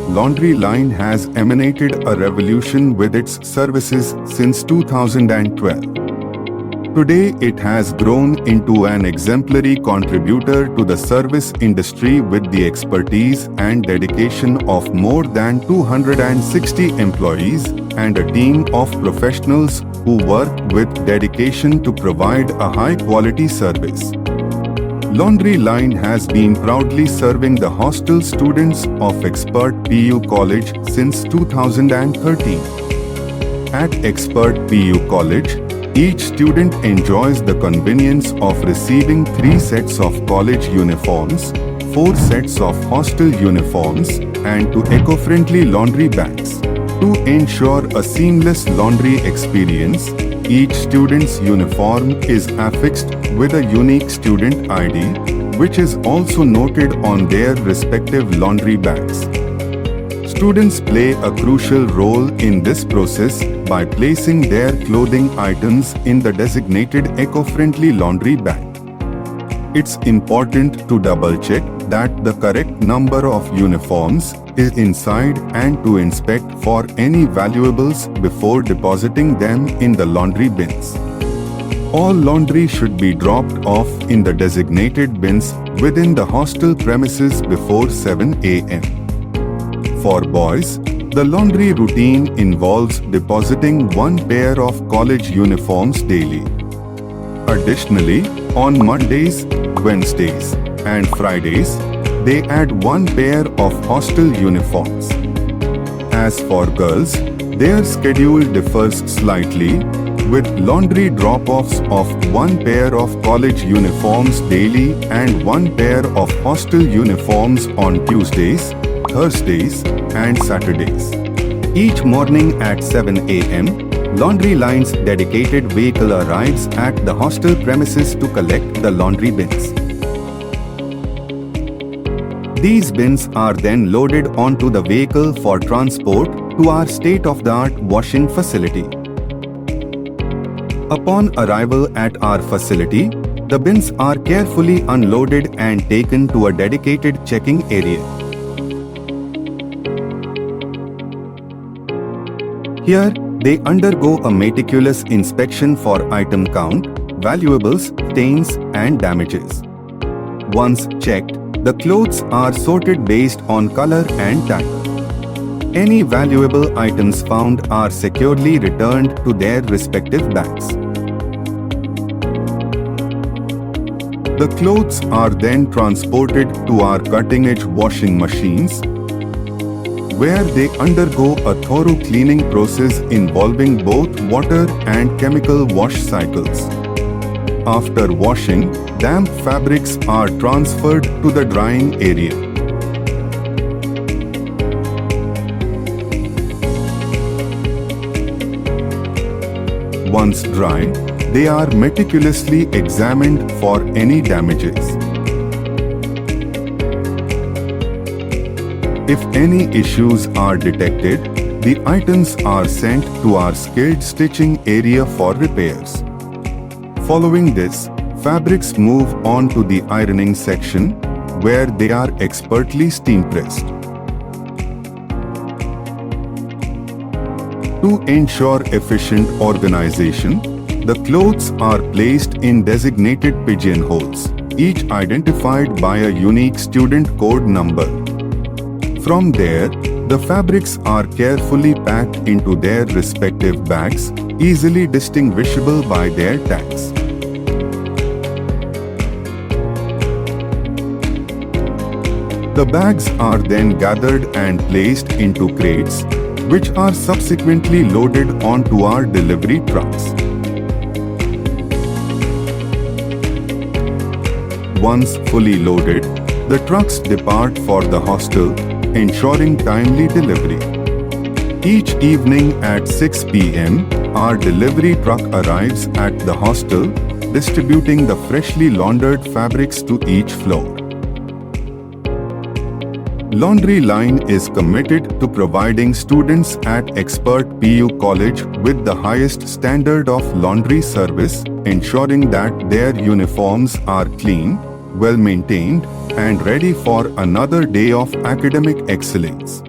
Laundry Line has emanated a revolution with its services since 2012. Today, it has grown into an exemplary contributor to the service industry with the expertise and dedication of more than 260 employees and a team of professionals who work with dedication to provide a high-quality service. Laundry Line has been proudly serving the hostel students of Expert PU College since 2013. At Expert PU College, each student enjoys the convenience of receiving 3 sets of college uniforms, 4 sets of hostel uniforms, and 2 eco-friendly laundry bags. To ensure a seamless laundry experience, each student's uniform is affixed with a unique student ID, which is also noted on their respective laundry bags. Students play a crucial role in this process by placing their clothing items in the designated eco-friendly laundry bag. It's important to double-check that the correct number of uniforms is inside and to inspect for any valuables before depositing them in the laundry bins. All laundry should be dropped off in the designated bins within the hostel premises before 7 a.m. For boys, the laundry routine involves depositing 1 pair of college uniforms daily. Additionally, on Mondays, Wednesdays, and Fridays, they add 1 pair of hostel uniforms. As for girls, their schedule differs slightly, with laundry drop-offs of 1 pair of college uniforms daily and 1 pair of hostel uniforms on Tuesdays, Thursdays, and Saturdays. Each morning at 7 a.m., Laundry Line's dedicated vehicle arrives at the hostel premises to collect the laundry bins. These bins are then loaded onto the vehicle for transport to our state-of-the-art washing facility. Upon arrival at our facility, the bins are carefully unloaded and taken to a dedicated checking area. Here, they undergo a meticulous inspection for item count, valuables, stains, and damages. Once checked, the clothes are sorted based on color and type. Any valuable items found are securely returned to their respective bags. The clothes are then transported to our cutting-edge washing machines, where they undergo a thorough cleaning process involving both water and chemical wash cycles. After washing, damp fabrics are transferred to the drying area. Once dry, they are meticulously examined for any damages. If any issues are detected, the items are sent to our skilled stitching area for repairs. Following this, fabrics move on to the ironing section, where they are expertly steam pressed. To ensure efficient organization, the clothes are placed in designated pigeonholes, each identified by a unique student code number. From there, the fabrics are carefully packed into their respective bags, easily distinguishable by their tags. The bags are then gathered and placed into crates, which are subsequently loaded onto our delivery trucks. Once fully loaded, the trucks depart for the hostel, ensuring timely delivery. Each evening at 6 p.m., our delivery truck arrives at the hostel, distributing the freshly laundered fabrics to each floor. Laundry Line is committed to providing students at Expert PU College with the highest standard of laundry service, ensuring that their uniforms are clean, well maintained, and ready for another day of academic excellence.